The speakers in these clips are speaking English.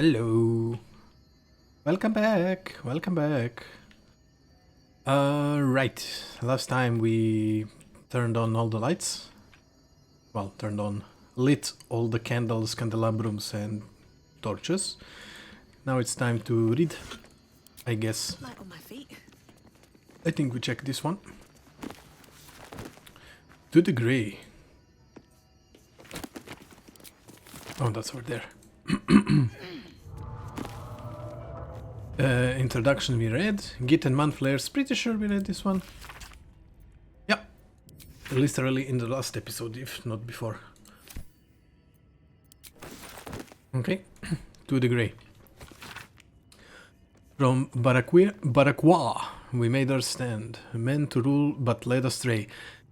Hello. Welcome back. Welcome back. Right. Last time we turned on all the lights. Well, lit all the candles, candelabrums, and torches. Now it's time to read, I guess. Light on my feet. I think we check this one. To the Grey. Oh, that's over there. Introduction we read. Git and Mind Flayer's pretty sure we read this one. Yeah. Literally in the last episode, if not before. Okay. To the Grey. From Barakwa, we made our stand. Men to rule but led astray.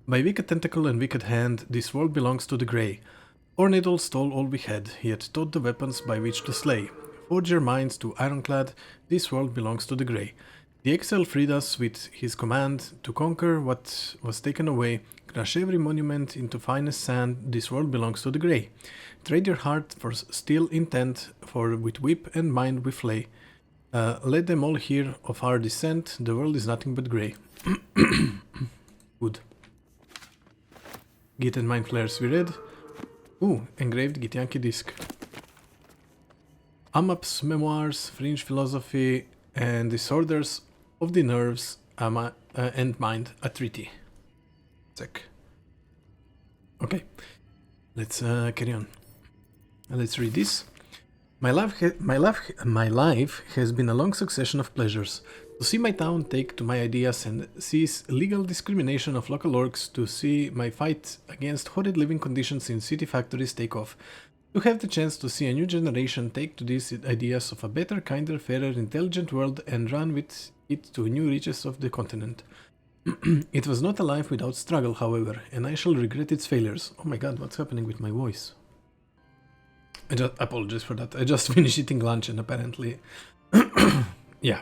By wicked tentacle and wicked hand, this world belongs to the Grey. Ornidal stole all we had, yet taught the weapons by which to slay. Forge your minds to ironclad, this world belongs to the Grey. The exile freed us with his command to conquer what was taken away. Crush every monument into finest sand, this world belongs to the Grey. Trade your heart for steel intent, for with whip and mind we flay. Let them all hear of our descent, the world is nothing but grey. Good. Git and Mind Flayers we read. Ooh, engraved Githyanki disc. Amap's memoirs, fringe philosophy, and disorders of the nerves and mind, a treaty. Check. Okay, let's carry on. Let's read this. My life has been a long succession of pleasures. To see my town take to my ideas and cease legal discrimination of local orcs, to see my fight against horrid living conditions in city factories take off, to have the chance to see a new generation take to these ideas of a better, kinder, fairer, intelligent world and run with it to new reaches of the continent. It was not a life without struggle, however, and I shall regret its failures. Oh my god, what's happening with my voice? I just apologize for that. I just finished eating lunch and apparently... yeah.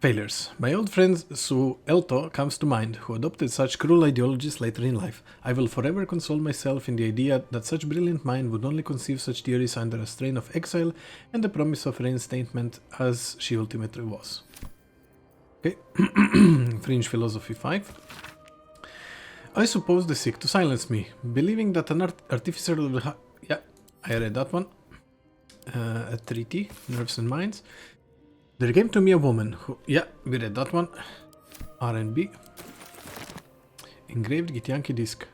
Failures. My old friend Su Elto comes to mind, who adopted such cruel ideologies later in life. I will forever console myself in the idea that such brilliant mind would only conceive such theories under a strain of exile and the promise of reinstatement as she ultimately was. Okay. Fringe Philosophy 5. I suppose they seek to silence me, believing that an artificer of the... yeah, I read that one. A treaty, Nerves and Minds. There came to me a woman who... yeah, we read that one. R&B. Engraved Githyanki disc.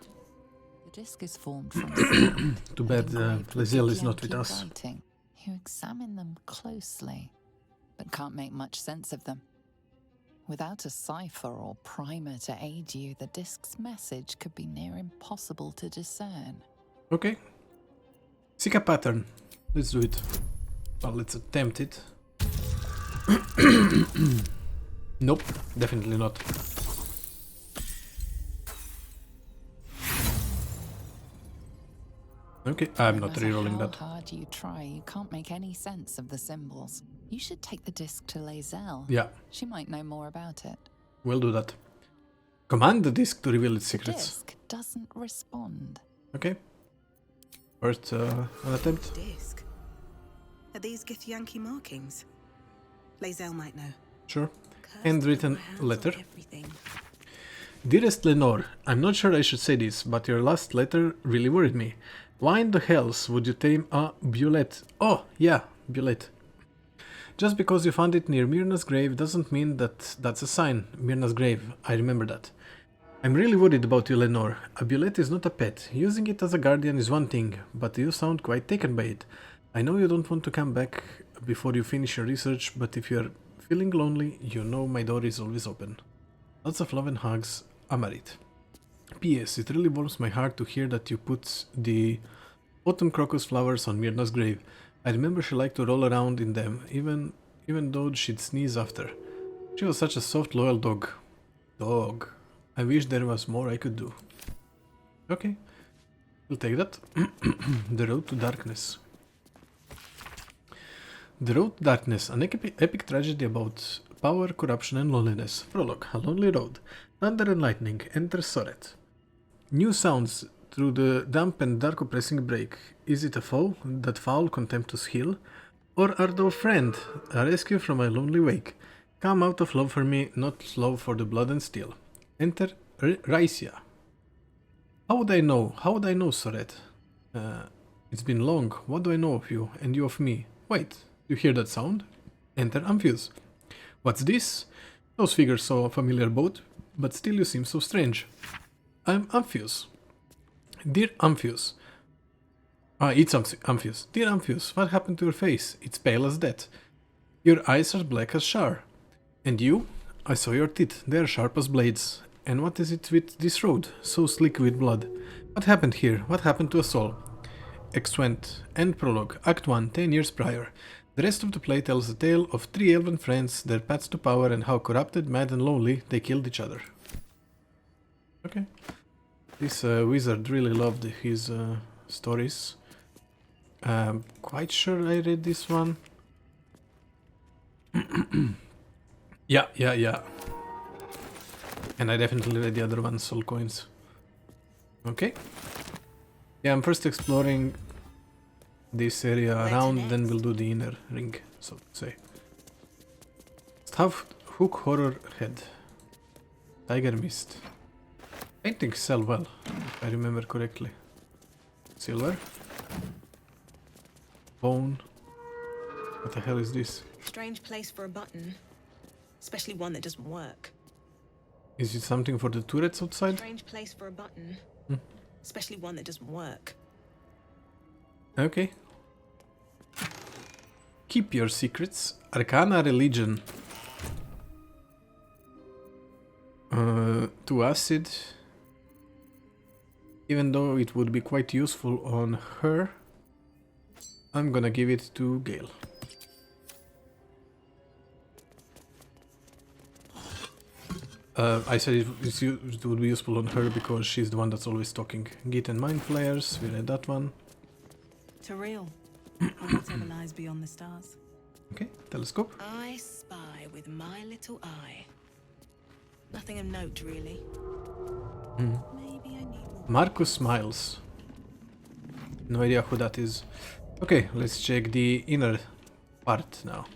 The disc is formed from... Too bad Laziel is not with us. Writing. You examine them closely, but can't make much sense of them. Without a cipher or primer to aid you, the disc's message could be near impossible to discern. Okay. Seek a pattern. Let's do it. Well, let's attempt it. Nope, definitely not. Okay, I'm not rerolling that. How hard you try, you can't make any sense of the symbols. You should take the disc to Lae'zel. Yeah. She might know more about it. We'll do that. Command the disc to reveal its secrets. The disc doesn't respond. Okay. First, an attempt. Disc. Are these Githyanki markings? Lae'zel might know. Sure. Cursed Handwritten with my hands on letter. everything. Dearest Lenore, I'm not sure I should say this, but your last letter really worried me. Why in the hells would you tame a Bulette? Oh, yeah, Bulette. Just because you found it near Myrna's grave doesn't mean that that's a sign. Myrna's grave, I remember that. I'm really worried about you, Lenore. A Bulette is not a pet. Using it as a guardian is one thing, but you sound quite taken by it. I know you don't want to come back before you finish your research, but if you're feeling lonely, you know my door is always open. Lots of love and hugs, Amarit. P.S. It really warms my heart to hear that you put the autumn crocus flowers on Myrna's grave. I remember she liked to roll around in them, even though she'd sneeze after. She was such a soft, loyal dog. I wish there was more I could do. Okay, we'll take that. The Road to Darkness. The Road to Darkness, an epic tragedy about power, corruption and loneliness. Prologue, a lonely road. Thunder and lightning, enter Soret. New sounds through the damp and dark oppressing break. Is it a foe, that foul contemptuous hill? Or art thou a friend, a rescue from my lonely wake? Come out of love for me, not love for the blood and steel. Enter Raisia. How would I know? How would I know, Soret? It's been long. What do I know of you, and you of me? Wait, you hear that sound? Enter Amphius. What's this? Those figures so familiar both, but still you seem so strange. I'm Amphius. Dear Amphius. It's Amphius. Dear Amphius, what happened to your face? It's pale as death. Your eyes are black as char. And you? I saw your teeth. They are sharp as blades. And what is it with this road, so slick with blood? What happened here? What happened to us all? Exwent. End prologue. Act 1, 10 years prior. The rest of the play tells the tale of 3 elven friends, their paths to power, and how corrupted, mad and lonely they killed each other. Okay. This wizard really loved his stories. Quite sure I read this one. Yeah. And I definitely read the other one, Soul Coins. Okay. Yeah, I'm first exploring this area around, then we'll do the inner ring, so to say. Stuffed hook horror head. Tiger mist. Paintings sell well, if I remember correctly. Silver. Bone. What the hell is this? Strange place for a button. Especially one that doesn't work. Is it something for the turrets outside? Strange place for a button. Especially one that doesn't work. Okay. Keep your secrets. Arcana religion. To acid. Even though it would be quite useful on her, I'm gonna give it to Gale. I said it would be useful on her because she's the one that's always talking. Git and Mind Flayers, we read that one. To real. Whatever lies beyond the stars. Okay, telescope. I spy with my little eye. Nothing of note, really. Maybe I need more. Marcus Miles. No idea who that is. Okay, let's check the inner part now.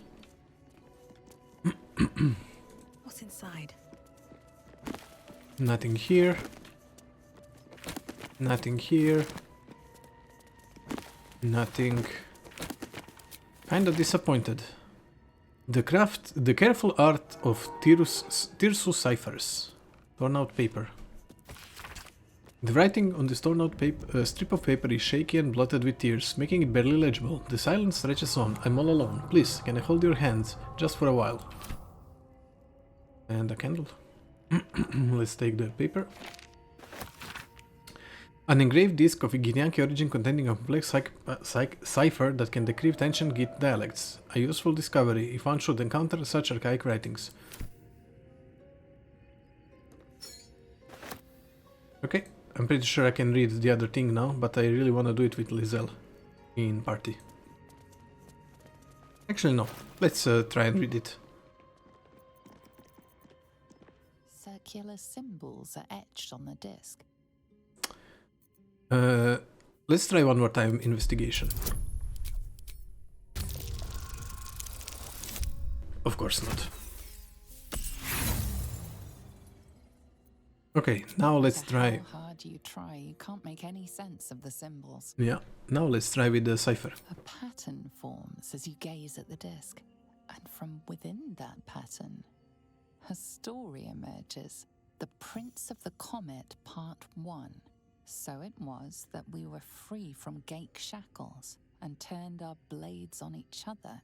What's inside? Nothing here. Nothing here. Nothing. Kinda disappointed. The careful art of Tirsu ciphers. Torn out paper. The writing on this torn out strip of paper is shaky and blotted with tears, making it barely legible. The silence stretches on. I'm all alone. Please, can I hold your hands? Just for a while. And a candle. Let's take the paper. An engraved disc of Githyanki origin containing a complex cipher that can decrypt ancient Gith dialects. A useful discovery if one should encounter such archaic writings. Okay, I'm pretty sure I can read the other thing now, but I really want to do it with Lizelle in party. Actually no, let's try and read it. Circular symbols are etched on the disc. Let's try one more time investigation. Of course not. Okay, now let's try. How hard you try, you can't make any sense of the symbols. Yeah, now let's try with the cipher. A pattern forms as you gaze at the disc, and from within that pattern, a story emerges. The Prince of the Comet, Part 1. So it was that we were free from Gake shackles and turned our blades on each other.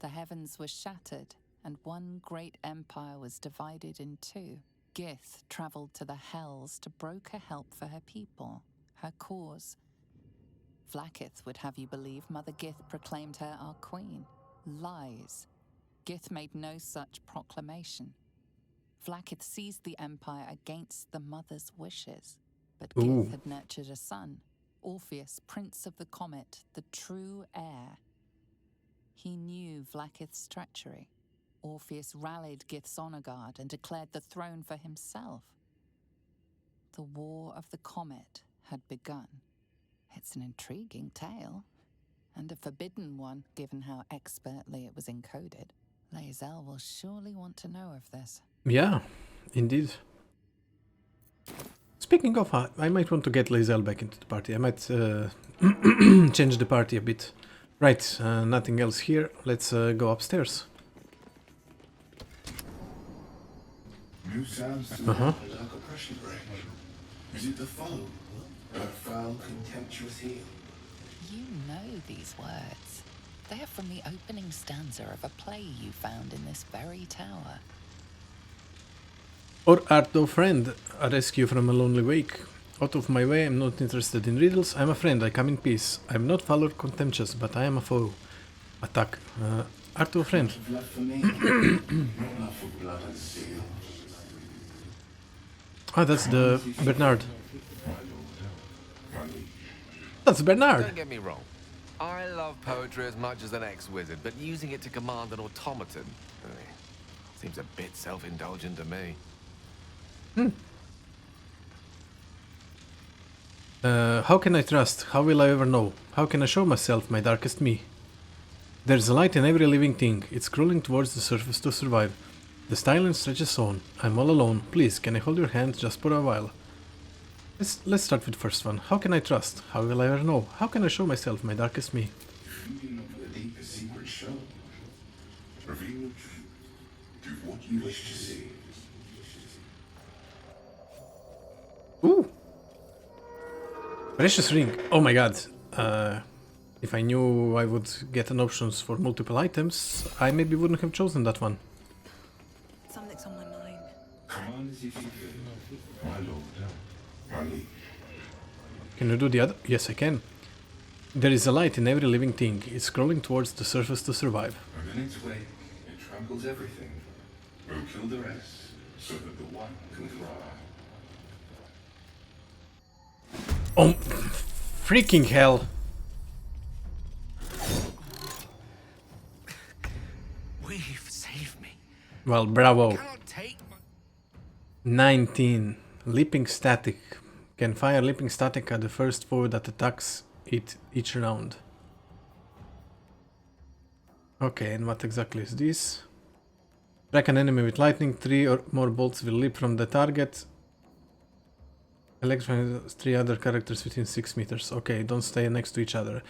The heavens were shattered, and one great empire was divided in two. Gith travelled to the Hells to broker help for her people, her cause. Vlaakith would have you believe Mother Gith proclaimed her our queen. Lies. Gith made no such proclamation. Vlaakith seized the empire against the mother's wishes. But Gith had nurtured a son, Orpheus, Prince of the Comet, the true heir. He knew Vlaakith's treachery. Orpheus rallied Gith's honor guard and declared the throne for himself. The War of the Comet had begun. It's an intriguing tale, and a forbidden one, given how expertly it was encoded. Lae'zel will surely want to know of this. Yeah, indeed. Speaking of, I might want to get Lae'zel back into the party. I might change the party a bit. Right, nothing else here. Let's go upstairs. New sounds to like a oppression break. Is it the foe? A foul, contemptuous heel? You know these words. They are from the opening stanza of a play you found in this very tower. Or art thou friend, a rescue from a lonely wake? Out of my way, I'm not interested in riddles. I'm a friend, I come in peace. I'm not foul or contemptuous, but I am a foe. Attack. Art thou friend? Love for me, not love for blood and steel. Ah, that's the Bernard. That's Bernard! Don't get me wrong. I love poetry as much as an ex-wizard, but using it to command an automaton seems a bit self-indulgent to me. How can I trust? How will I ever know? How can I show myself, my darkest me? There's a light in every living thing. It's crawling towards the surface to survive. The silence stretches on. I'm all alone. Please, can I hold your hand just for a while? Let's start with the first one. How can I trust? How will I ever know? How can I show myself, my darkest me? Feeding of the deepest secret show. Reveal the truth. Do what you wish to see. Ooh! Precious ring. Oh my god. If I knew I would get an options for multiple items, I maybe wouldn't have chosen that one. Something's on my mind. Command as if you feel. My lord, my liege. Can you do the other? Yes, I can. There is a light in every living thing. It's crawling towards the surface to survive. And in its wake, it tramples everything. Will kill the rest, so that the one can thrive. Oh, freaking hell. We've saved me. Well, bravo. Cannot take my... 19. Leaping static. Can fire leaping static at the first foe that attacks it each round. Okay, and what exactly is this? Strike an enemy with lightning. 3 or more bolts will leap from the target. Electrify 3 other characters within 6 meters. Okay, don't stay next to each other.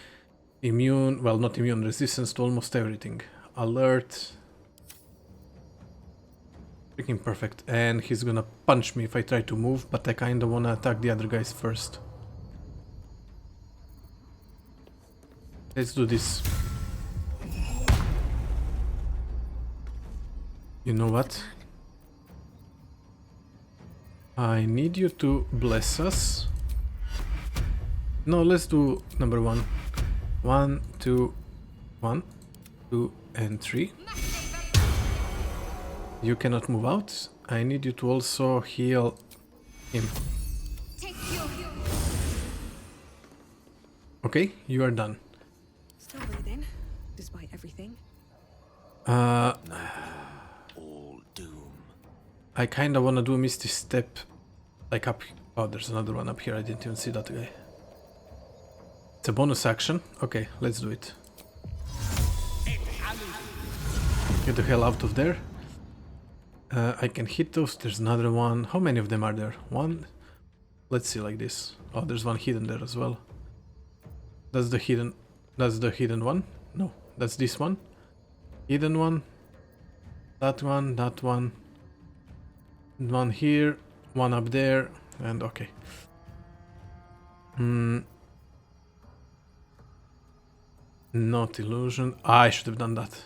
Immune, well, not immune, resistance to almost everything. Alert. Freaking perfect. And he's gonna punch me if I try to move, but I kinda wanna attack the other guys first. Let's do this. You know what? I need you to bless us. No, let's do number 1. 1, 2, 1, 2, and 3. You cannot move out. I need you to also heal him. Okay, you are done. Still breathing, despite everything. All doom. I kinda wanna do a Misty Step, like up. Oh, there's another one up here. I didn't even see that guy. It's a bonus action. Okay, let's do it. Get the hell out of there. I can hit those. There's another one. How many of them are there? 1. Let's see like this. Oh, there's one hidden there as well. That's the hidden. That's the hidden one. No, that's this one. Hidden one. That one. That one. One here. One up there. And okay. Not illusion. Ah, I should have done that.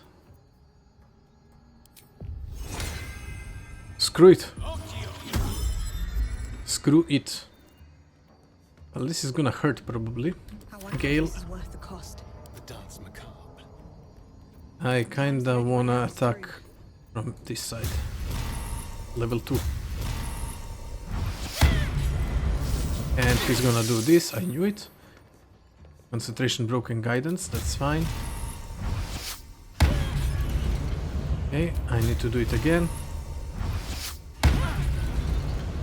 Screw it. Screw it. Well, this is gonna hurt probably. Gale. This is worth the cost. The dance macabre. I kinda wanna attack from this side. Level 2. And he's gonna do this, I knew it. Concentration broken guidance, that's fine. Okay, I need to do it again.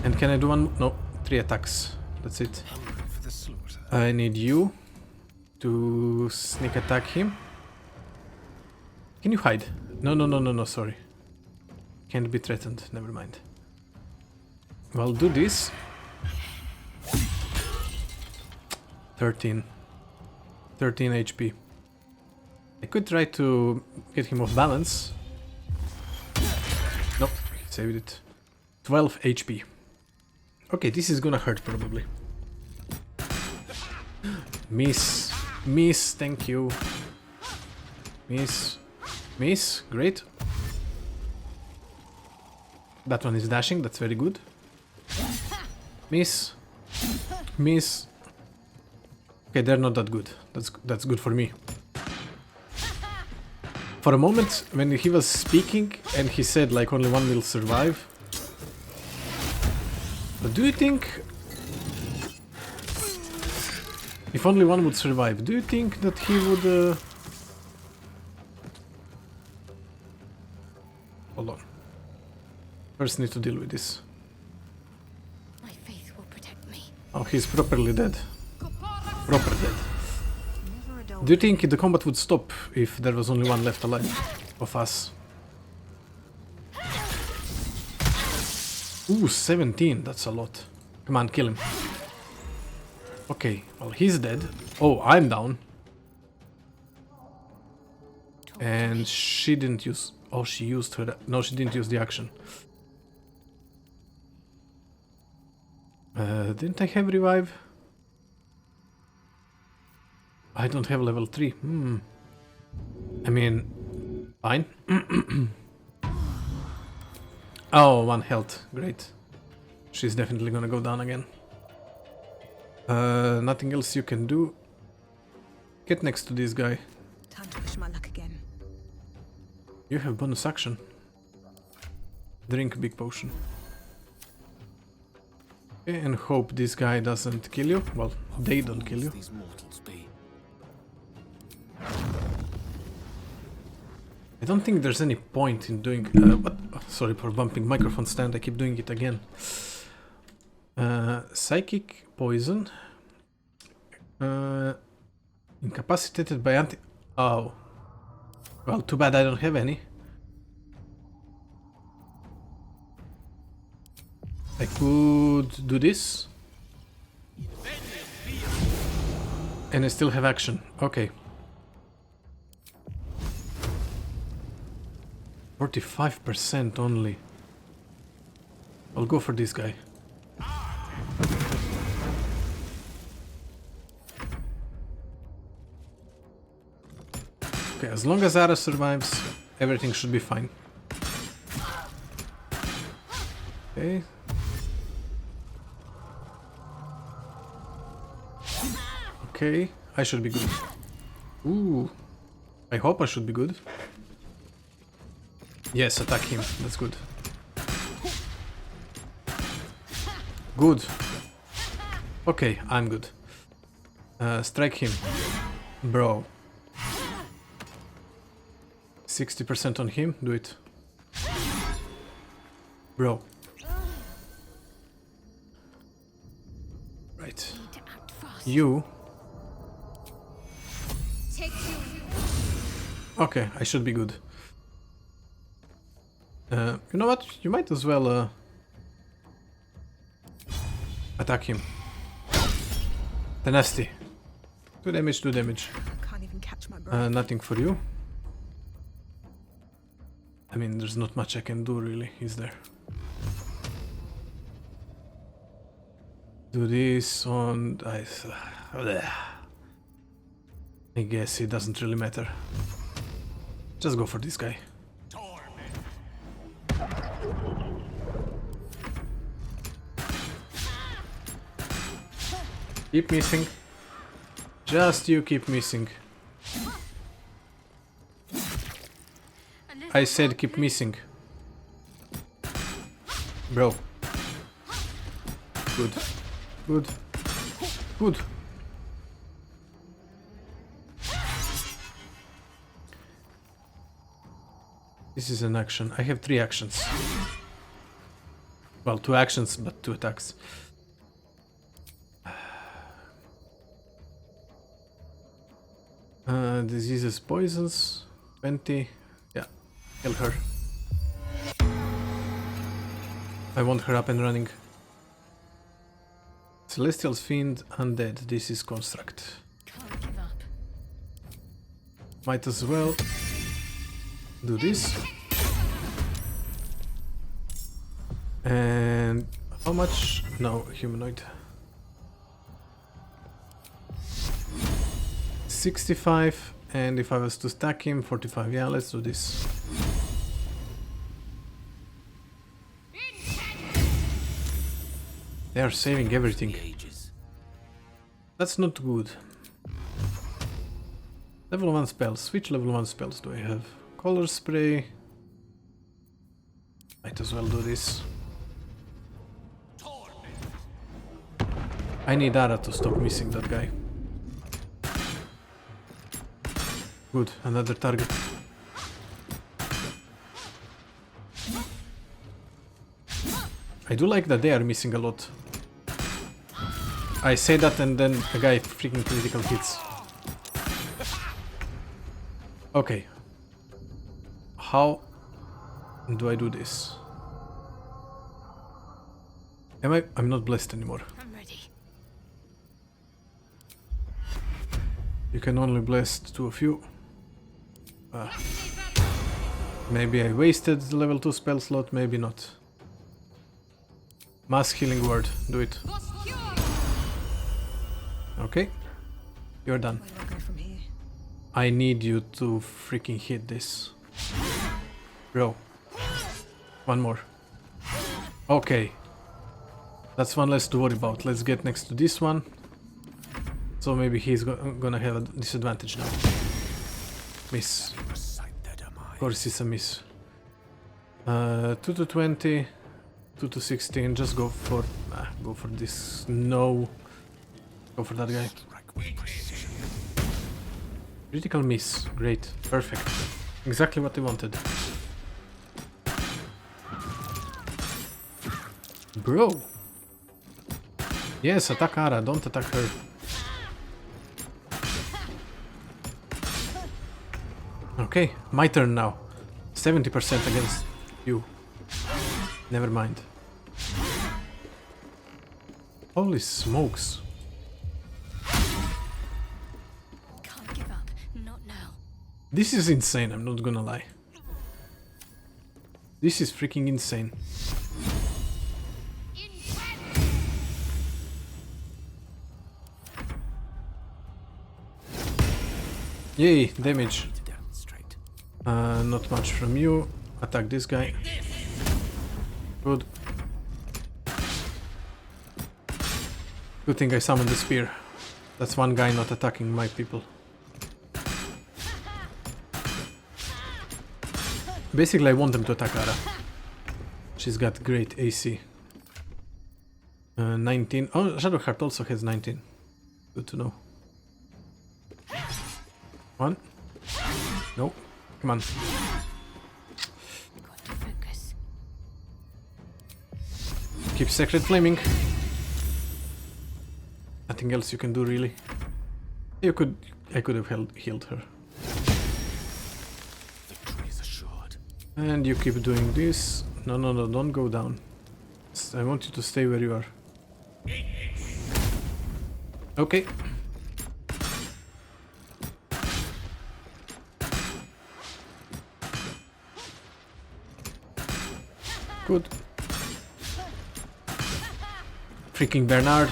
And can I do one? No, 3 attacks. That's it. For the slaughter. I need you to sneak attack him. Can you hide? No, sorry. Can't be threatened, never mind. Well, do this. 13 HP. I could try to get him off balance. Nope, he saved it. 12 HP. Okay, this is gonna hurt probably. Miss. Miss, thank you. Miss. Miss, great. That one is dashing, that's very good. Miss. Miss. Okay, they're not that good. That's good for me. For a moment, when he was speaking and he said like only one will survive. But do you think... If only one would survive, do you think that he would... Hold on. First need to deal with this. My faith will protect me. Oh, he's properly dead. Proper dead. Never a dull Do you think the combat would stop if there was only one left alive of us? Ooh, 17, that's a lot. Come on, kill him. Okay, well, he's dead. Oh, I'm down. And she didn't use... Oh, she used her... No, she didn't use the action. Didn't I have revive? I don't have level 3. I mean... Fine. Oh, 1 health. Great. She's definitely gonna go down again. Nothing else you can do. Get next to this guy. time to push my luck again. You have bonus action. Drink big potion. Okay, and hope this guy doesn't kill you. Well, they don't kill you. These mortals be. I don't think there's any point in doing... what? Oh, sorry for bumping microphone stand, I keep doing it again. Psychic poison. Incapacitated by anti... Oh. Well, too bad I don't have any. I could do this. And I still have action. Okay. 45% only. I'll go for this guy. Okay, as long as Ara survives, everything should be fine. Okay. Okay, I should be good. Ooh. I hope I should be good. Yes, attack him. That's good. Good. Okay, I'm good. Strike him. Bro. 60% on him. Do it. Bro. Right. You. Okay, I should be good. You know what? You might as well attack him. Tenacity. 2 damage, 2 damage. Can't even catch my breath. Nothing for you. I mean, there's not much I can do really, is there? Do this on... I guess it doesn't really matter. Just go for this guy. Keep missing. Just you keep missing. I said keep missing. Bro. Good. Good. Good. This is an action. I have 3 actions. Well, 2 actions, but 2 attacks. Diseases, poisons, 20. Yeah, kill her. I want her up and running. Celestials, Fiend, Undead. This is Construct. Can't give up. Might as well do this. And how much? No, humanoid. 65, and if I was to stack him, 45. Yeah, let's do this. They are saving everything. That's not good. Level 1 spells. Which level 1 spells do I have? Color spray. Might as well do this. I need Ara to stop missing that guy. Good, another target. I do like that they are missing a lot. I say that and then a guy freaking critical hits. Okay. How do I do this? I'm not blessed anymore. I'm ready. You can only blast 2 of you. Maybe I wasted the level 2 spell slot, maybe not. Mass healing word, do it. Okay, you're done. Where do I go from here? I need you to freaking hit this. Bro. One more. Okay. That's one less to worry about. Let's get next to this one. So maybe he's gonna have a disadvantage now. Miss. Of course it's a miss. 2 to 20. 2 to 16. Just go for this. No. Go for that guy. Critical miss. Great. Perfect. Exactly what I wanted. Bro. Yes, attack Ara. Don't attack her. Okay, my turn now. 70% against you. Never mind. Holy smokes. Can't give up. Not now. This is insane, I'm not gonna lie. This is freaking insane. Yay, damage. Not much from you. Attack this guy. Good. Good thing I summoned the spear. That's one guy not attacking my people. Basically, I want them to attack Ara. She's got great AC. 19. Oh, Shadowheart also has 19. Good to know. 1. No. Come on. Got to focus. Keep Sacred Flaming. Nothing else you can do, really. I could have healed her. Victory is assured. And you keep doing this. No, don't go down. I want you to stay where you are. Okay. Good. Freaking Bernard.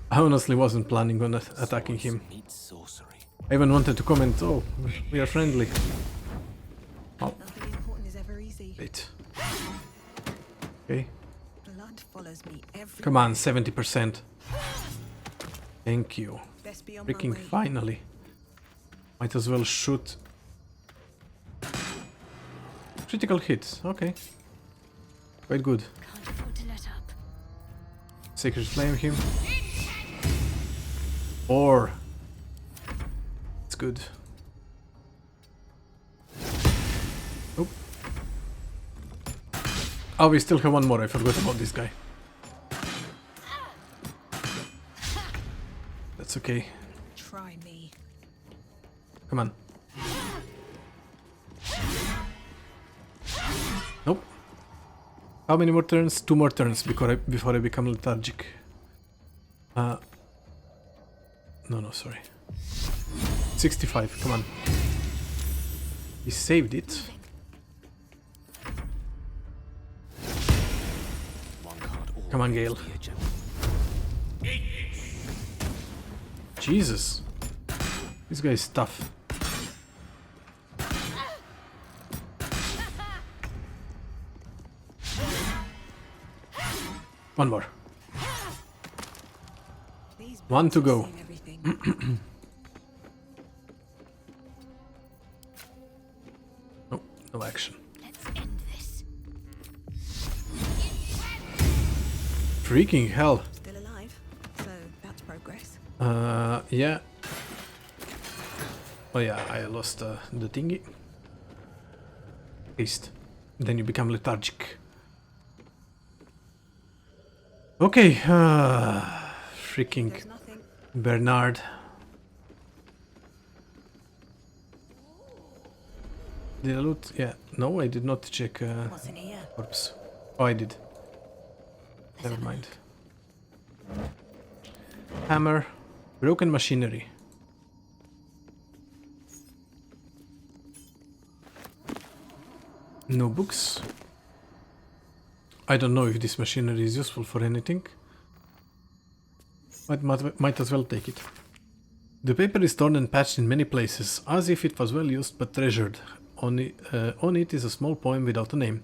I honestly wasn't planning on attacking him. I even wanted to comment, oh, we are friendly. Oh, Nothing important is ever easy. wait. Okay. Blood follows me every. Come on, 70%. Thank you. Best be on my Freaking way. finally. Might as well shoot. Critical hits, okay. Quite good. Can't afford to let up. Sacred Flame him. Or it's good. Oh. Oh, we still have one more. I forgot about this guy. That's okay. Try me. Come on. Nope. How many more turns? 2 more turns before I become lethargic. No, sorry. 65, come on. He saved it. Come on, Gale. Jesus. This guy is tough. One more. One to go. No action. Let's end this. Freaking hell. Still alive, so that's progress. Yeah. Oh yeah, I lost the thingy. Haste. Then you become lethargic. Okay, freaking There's nothing. Bernard. Did I loot? Yeah. No, I did not check What's in here? corpse. Oh, I did. Never mind. Hammer. Broken machinery. No books. I don't know if this machinery is useful for anything. But might as well take it. The paper is torn and patched in many places, as if it was well used but treasured. On it is a small poem without a name.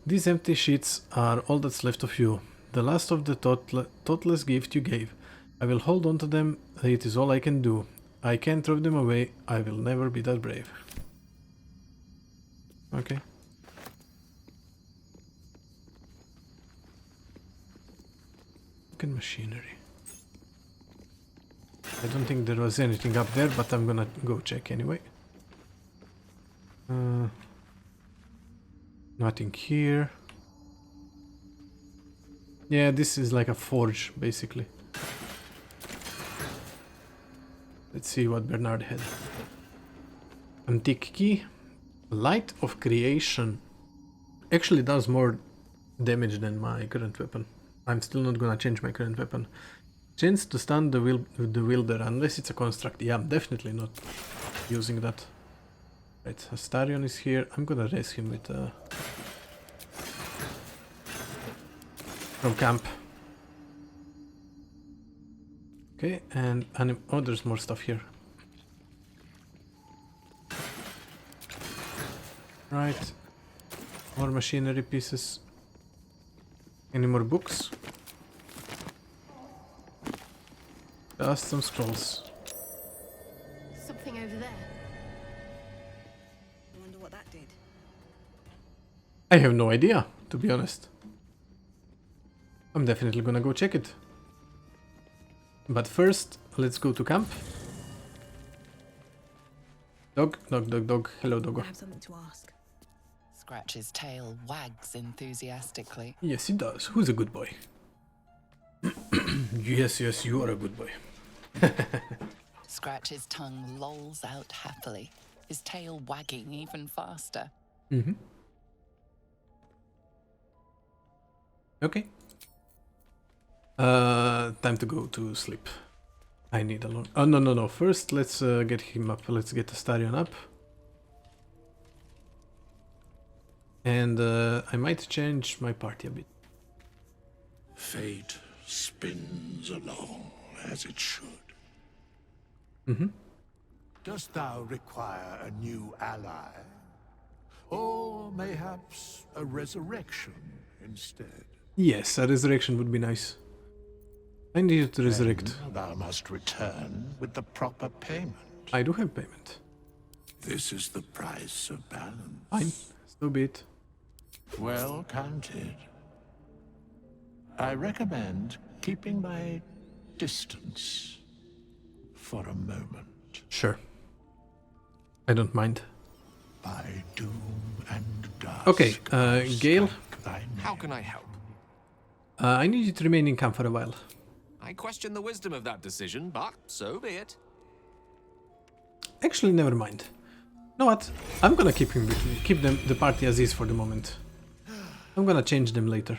These empty sheets are all that's left of you, the last of the thoughtless gift you gave. I will hold on to them, it is all I can do. I can't throw them away, I will never be that brave. Okay. Machinery. I don't think there was anything up there, but I'm gonna go check anyway. Nothing here. Yeah, this is like a forge, basically. Let's see what Bernard had. Antique key. Light of creation. Actually does more damage than my current weapon. I'm still not gonna change my current weapon. Chance to stun the wielder unless it's a construct. Yeah, I'm definitely not using that. Right, Astarion is here. I'm gonna raise him with from camp. Okay, and oh, there's more stuff here. Right, more machinery pieces. Any more books? Just some scrolls. Something over there. I wonder what that did. I have no idea, to be honest. I'm definitely gonna go check it. But first, let's go to camp. Dog, dog, dog, dog. Hello, doggo. I have something to ask. Scratch's tail wags enthusiastically. Yes, he does. Who's a good boy? Yes, yes, you are a good boy. Scratch's tongue lolls out happily, his tail wagging even faster. Mm-hmm. Okay. Time to go to sleep. I need a long... Oh, no. First, let's get him up. Let's get Astarion up. And I might change my party a bit. Fate spins along as it should. Mm-hmm. Dost thou require a new ally? Or mayhaps a resurrection instead? Yes, a resurrection would be nice. I need you to resurrect. Then thou must return with the proper payment. I do have payment. This is the price of balance. Fine, so be it. Well counted. I recommend keeping my distance for a moment. Sure. I don't mind. By doom and dusk. Okay, Gale. How can I help? I need you to remain in camp for a while. I question the wisdom of that decision, but so be it. Actually, never mind. You know what? I'm gonna keep him with me. Keep the party as is for the moment. I'm gonna change them later.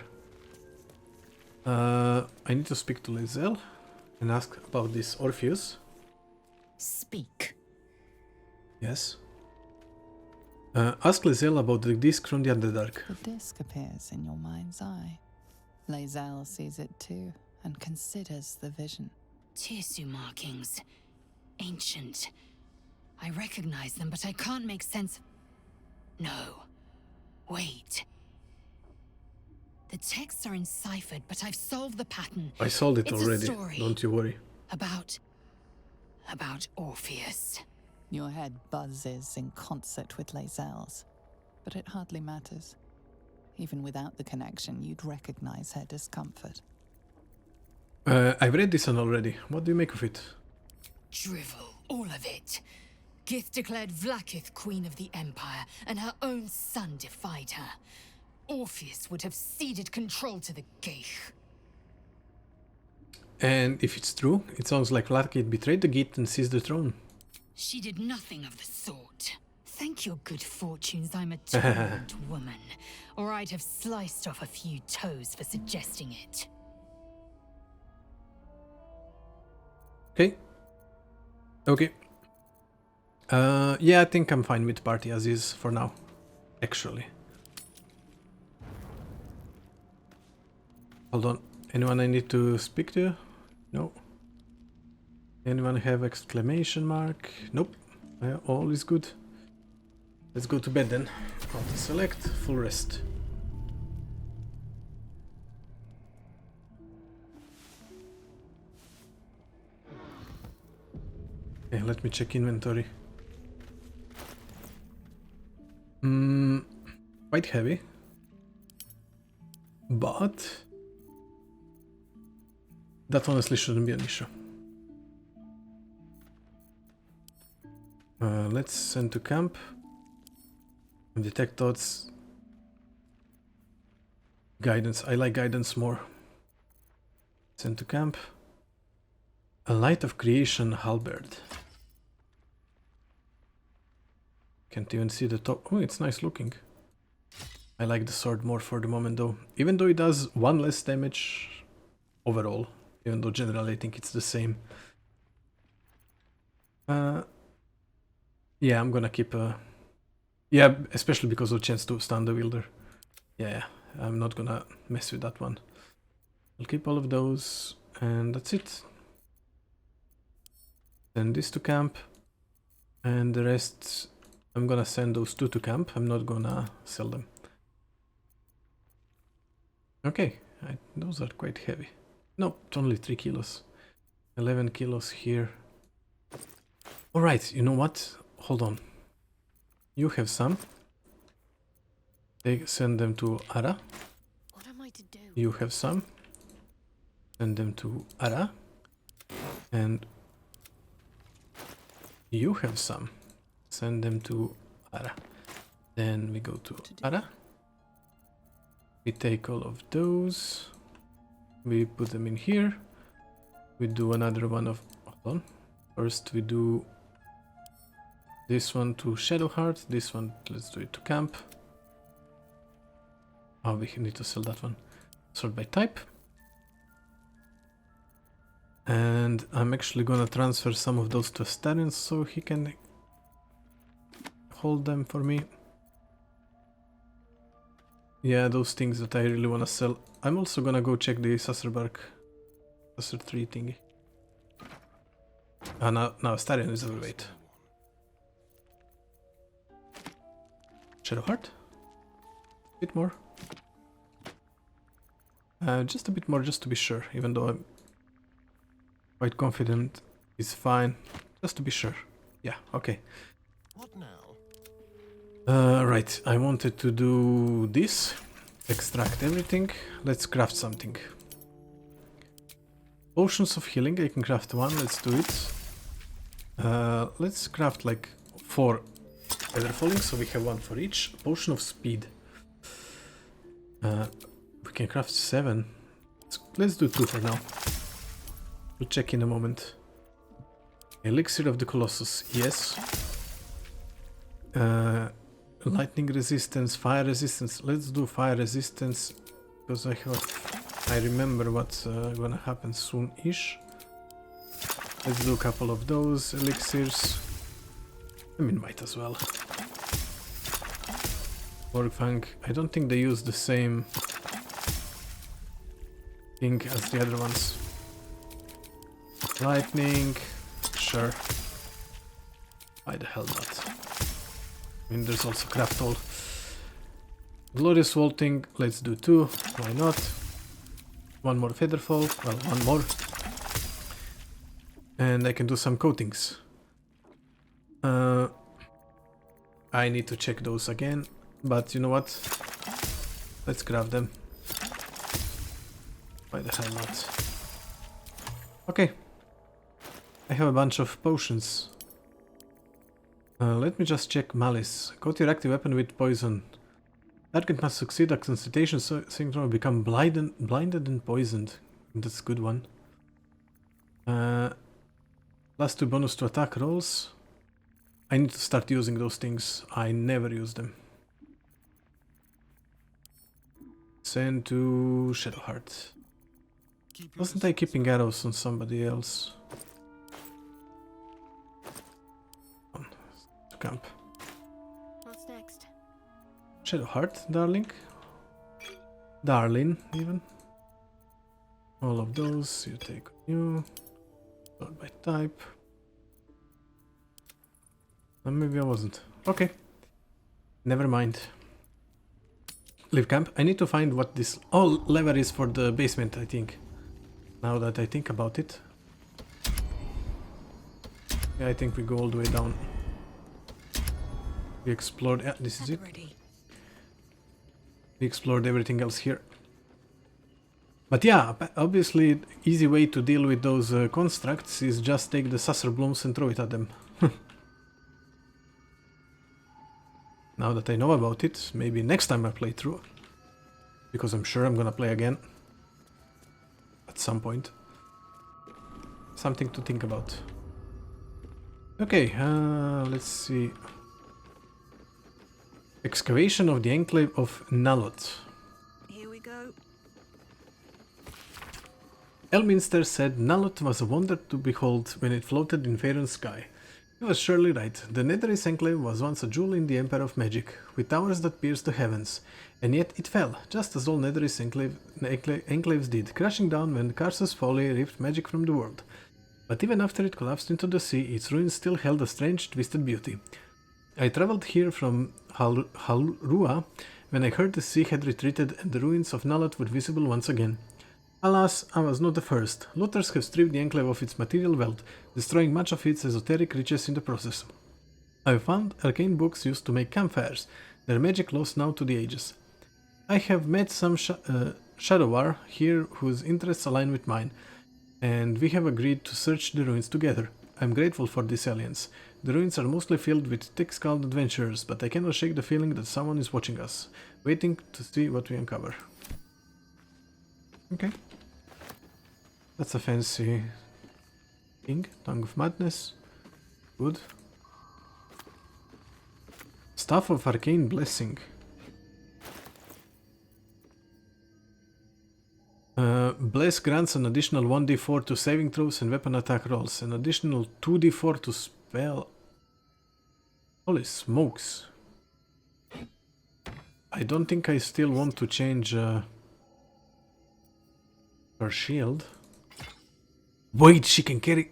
I need to speak to Lae'zel and ask about this Orpheus. Speak. Yes. Ask Lae'zel about the disc from the Underdark. The disc appears in your mind's eye. Lae'zel sees it too and considers the vision. Tissue markings. Ancient. I recognize them, but I can't make sense. No. Wait. The texts are enciphered, but I've solved the pattern. I solved it It's already, a story don't you worry. About Orpheus. Your head buzzes in concert with Lae'zel's, but it hardly matters. Even without the connection, you'd recognize her discomfort. I've read this one already. What do you make of it? Drivel, all of it. Gith declared Vlaakith queen of the Empire, and her own son defied her. Orpheus would have ceded control to the Geich. And if it's true, it sounds like Vlaakith betrayed the Gith and seized the throne. She did nothing of the sort. Thank your good fortunes I'm a tolerant woman, or I'd have sliced off a few toes for suggesting it. Okay. Okay. Yeah, I think I'm fine with party as is for now. Actually. Hold on. Anyone I need to speak to? No. Anyone have exclamation mark? Nope. Yeah, all is good. Let's go to bed then. Auto select, full rest. Okay, let me check inventory. Quite heavy. But that honestly shouldn't be an issue. Let's send to camp. Detect thoughts. Guidance. I like guidance more. Send to camp. A light of creation halberd. Can't even see the top. Oh, it's nice looking. I like the sword more for the moment though. Even though it does 1 less damage overall. Even though generally I think it's the same. Yeah, I'm gonna keep yeah, especially because of chance to stun the wielder. Yeah, I'm not gonna mess with that one. I'll keep all of those, and that's it. Send this to camp, and the rest, I'm gonna send those 2 to camp. I'm not gonna sell them. Okay, those are quite heavy. Nope, only 3 kilos. 11 kilos here. Alright, you know what? Hold on. You have some. They send them to Ara. What am I to do? You have some. Send them to Ara. And you have some. Send them to Ara. Then we go to Ara. We take all of those. We put them in here. We do another one of... Hold on. First we do this one to Shadowheart. This one, let's do it to camp. Oh, we need to sell that one. Sort by type. And I'm actually gonna transfer some of those to Astarion so he can hold them for me. Yeah, those things that I really wanna sell. I'm also gonna go check the Sasserbark. Sasser 3 thingy. Ah, now Astarion is overweight. Shadowheart? Bit more. Just a bit more, just to be sure, even though I'm quite confident it's fine. Just to be sure. Yeah, okay. What now? Right, I wanted to do this. Extract everything. Let's craft something. Potions of healing, I can craft 1, let's do it. Let's craft like 4 feather falling, so we have 1 for each. Potion of speed. We can craft 7. Let's do 2 for now. We'll check in a moment. Elixir of the Colossus, yes. Lightning resistance, fire resistance. Let's do fire resistance because I remember what's gonna happen soon-ish. Let's do a couple of those elixirs. I mean, might as well. Orgfang, I don't think they use the same thing as the other ones. Lightning, sure. Why the hell not? I mean, there's also Craftol. Glorious Vaulting, let's do 2, why not? One more Featherfall, well, one more. And I can do some coatings. I need to check those again, but you know what? Let's grab them. Why the hell not? Okay. I have a bunch of potions. Let me just check Malice. Coat your active weapon with poison. Target must succeed at concentration syndrome, become blinded and poisoned. That's a good one. +2 bonus to attack rolls. I need to start using those things. I never use them. Send to Shadowheart. Wasn't I keeping arrows on somebody else? On to camp. What's next? Shadowheart, darling. Darling, even. All of those, you take new. Sort by type. Maybe I wasn't. Okay. Never mind. Leave camp. I need to find what this lever is for the basement, I think. Now that I think about it. Yeah, I think we go all the way down. We explored... Yeah, this is it. We explored everything else here. But yeah, obviously, easy way to deal with those constructs is just take the saucer blooms and throw it at them. Now that I know about it, maybe next time I play through. Because I'm sure I'm gonna play again. At some point. Something to think about. Okay, let's see. Excavation of the Enclave of Nalot. Here we go. Elminster said Nalot was a wonder to behold when it floated in Faerûn's sky. He was surely right. The Netherese Enclave was once a jewel in the Empire of Magic, with towers that pierced the heavens, and yet it fell, just as all Netherese enclaves did, crashing down when Karsus' folly ripped magic from the world. But even after it collapsed into the sea, its ruins still held a strange, twisted beauty. I travelled here from Halrua when I heard the sea had retreated and the ruins of Nalot were visible once again. Alas, I was not the first. Looters have stripped the enclave of its material wealth, destroying much of its esoteric riches in the process. I found arcane books used to make campfires, their magic lost now to the ages. I have met some Shadowar here whose interests align with mine, and we have agreed to search the ruins together. I am grateful for this alliance. The ruins are mostly filled with thick-skulled adventurers, but I cannot shake the feeling that someone is watching us, waiting to see what we uncover. Okay. That's a fancy thing. Tongue of Madness. Good. Staff of Arcane Blessing. Bless grants an additional 1d4 to saving throws and weapon attack rolls. An additional 2d4 to spell. Holy smokes. I don't think I still want to change her shield. Wait, she can carry...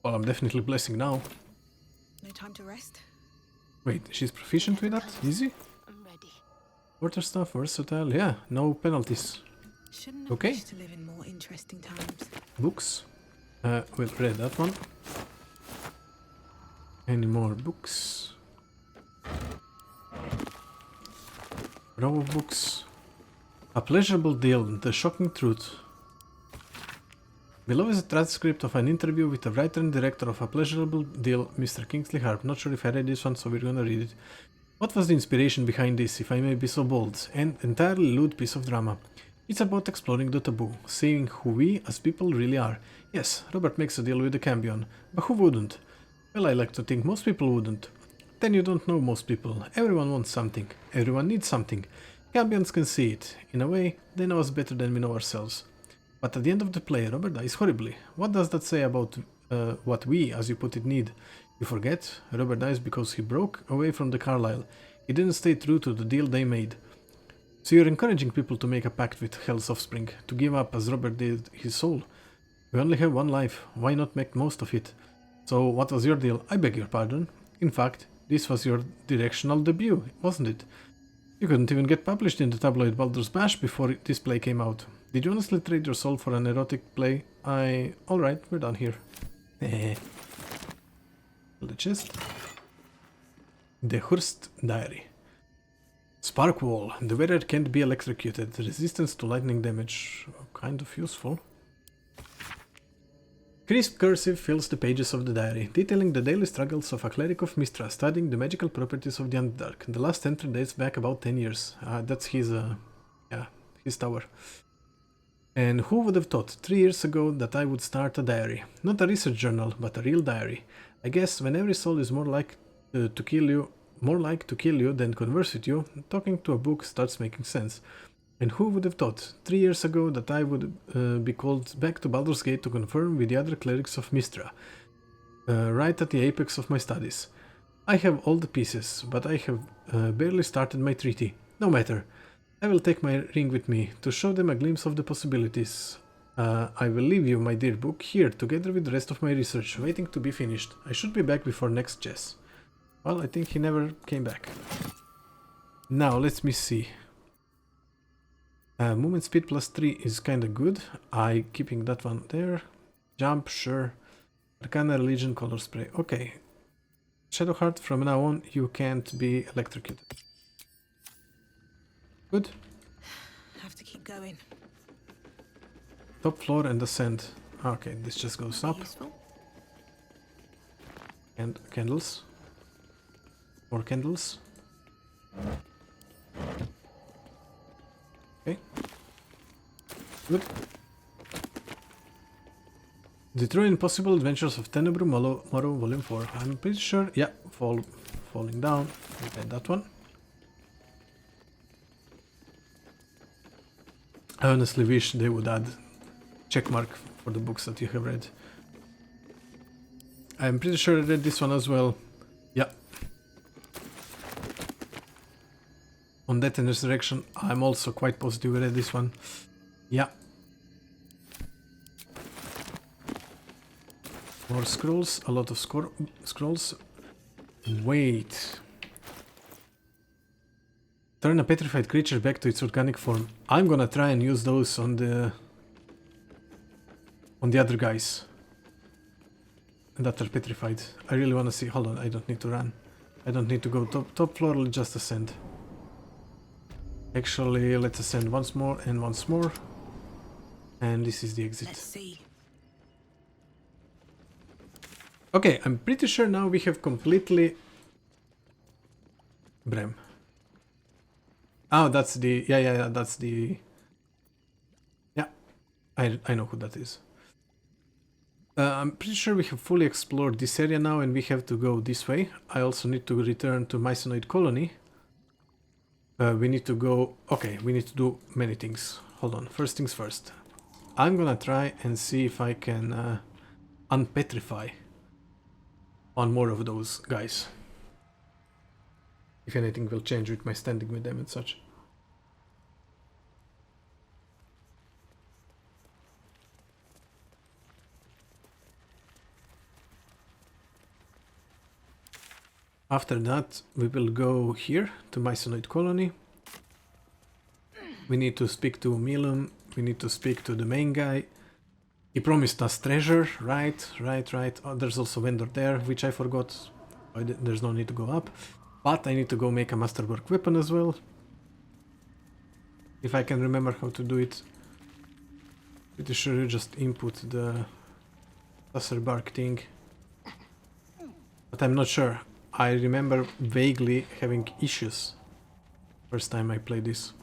Well, I'm definitely blessing now. No time to rest. Wait, she's proficient with that? Easy? I'm ready. Quarterstaff, versatile, yeah, no penalties. Shouldn't have Okay. wished to live in more interesting times. Books. We'll read that one. Any more books? Row of books. A pleasurable deal, the shocking truth. Below is a transcript of an interview with the writer and director of A Pleasurable Deal, Mr. Kingsley Harp. Not sure if I read this one, so we're gonna read it. What was the inspiration behind this, if I may be so bold? An entirely lewd piece of drama. It's about exploring the taboo, seeing who we as people really are. Yes, Robert makes a deal with the Cambion, but who wouldn't? Well, I like to think most people wouldn't. Then you don't know most people. Everyone wants something. Everyone needs something. Cambions can see it. In a way, they know us better than we know ourselves. But at the end of the play, Robert dies horribly. What does that say about what we, as you put it, need? You forget, Robert dies because he broke away from the Carlyle. He didn't stay true to the deal they made. So you're encouraging people to make a pact with Hell's offspring, to give up as Robert did his soul. We only have one life, why not make most of it? So what was your deal? I beg your pardon. In fact, this was your directional debut, wasn't it? You couldn't even get published in the tabloid Baldur's Bash before this play came out. Did you honestly trade your soul for an erotic play? Alright, we're done here. The chest. The Hurst Diary. Spark Wall. The wearer can't be electrocuted. Resistance to lightning damage. Kind of useful. Crisp cursive fills the pages of the diary, detailing the daily struggles of a cleric of Mistra studying the magical properties of the Underdark. The last entry dates back about 10 years. That's his tower. And who would have thought 3 years ago that I would start a diary? Not a research journal, but a real diary. I guess when every soul is more like to kill you than converse with you, talking to a book starts making sense. And who would have thought 3 years ago that I would be called back to Baldur's Gate to confirm with the other clerics of Mistra, right at the apex of my studies. I have all the pieces, but I have barely started my treaty. No matter. I will take my ring with me to show them a glimpse of the possibilities. I will leave you my dear book here together with the rest of my research, waiting to be finished. I should be back before next chess. Well, I think he never came back. Now, let me see. Movement speed +3 is kinda good. I keeping that one there. Jump, sure. Arcana, religion, color spray. Okay. Shadowheart, from now on you can't be electrocuted. Good. Have to keep going. Top floor and ascend. Okay, this just goes up. Useful. And candles. More candles. Okay. Good. The True and Impossible Adventures of Tenebru Morrow, Volume 4. I'm pretty sure. Yeah, falling down. Okay, that one. I honestly wish they would add checkmark for the books that you have read. I'm pretty sure I read this one as well. Yeah. On Death and Resurrection, I'm also quite positive I read this one. Yeah. More scrolls, a lot of scrolls. Wait. Turn a petrified creature back to its organic form. I'm gonna try and use those on the other guys that are petrified. I really wanna see. Hold on, I don't need to run. I don't need to go top floor, let's just ascend. Actually, let's ascend once more and once more. And this is the exit. Let's see. Okay, I'm pretty sure now we have completely... Brem. Oh, that's the... Yeah, that's the... Yeah, I know who that is. I'm pretty sure we have fully explored this area now and we have to go this way. I also need to return to Mysonoid Colony. We need to go... Okay, we need to do many things. Hold on, first things first. I'm gonna try and see if I can unpetrify one more of those guys. If anything will change with my standing with them and such. After that, we will go here to Mysonoid Colony. We need to speak to Milum. We need to speak to the main guy. He promised us treasure, right. Oh, there's also vendor there, which I forgot. There's no need to go up. But I need to go make a masterwork weapon as well. If I can remember how to do it. Pretty sure you just input the Sasser bark thing. But I'm not sure. I remember vaguely having issues first time I played this.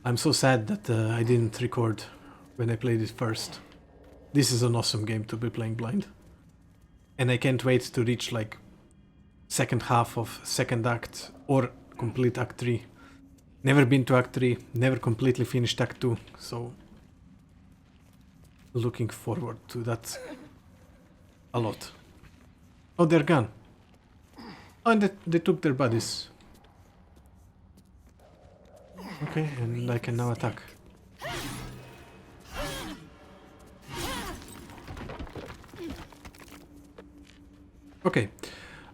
I'm so sad that I didn't record when I played it first. This is an awesome game to be playing blind. And I can't wait to reach like second half of second act or complete act 3. Never been to act 3, never completely finished act 2, so looking forward to that a lot. Oh, they're gone. Oh, and they took their bodies. Okay, and I can now attack. Okay,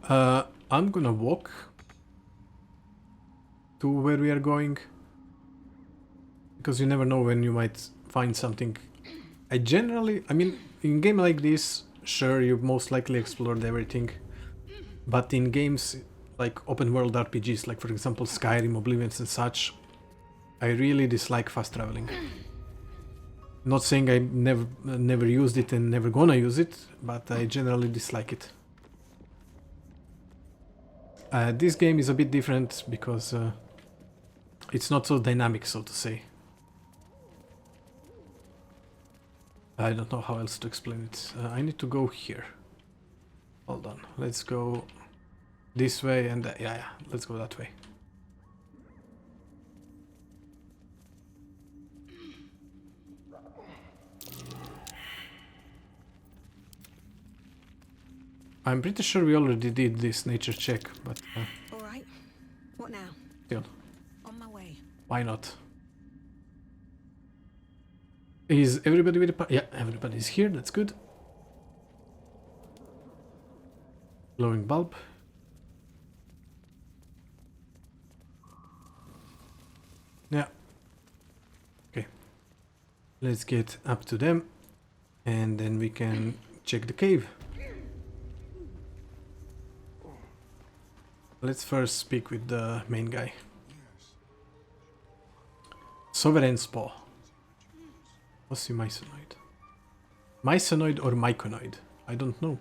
I'm gonna walk to where we are going, because you never know when you might find something. I mean, in a game like this, sure, you most likely explored everything, but in games like open world RPGs, like for example Skyrim, Oblivion and such, I really dislike fast traveling. Not saying I never used it and never gonna use it, but I generally dislike it. This game is a bit different because it's not so dynamic, so to say. I don't know how else to explain it. I need to go here. Hold on, let's go this way and yeah, let's go that way. I'm pretty sure we already did this nature check, but All right. What now? still, On my way. why not? Is everybody with the yeah, everybody's here, that's good. Glowing bulb. Yeah. Okay. Let's get up to them and then we can check the cave. Let's first speak with the main guy. Sovereign's Paw. What's the myconoid? Myconoid or myconoid? I don't know.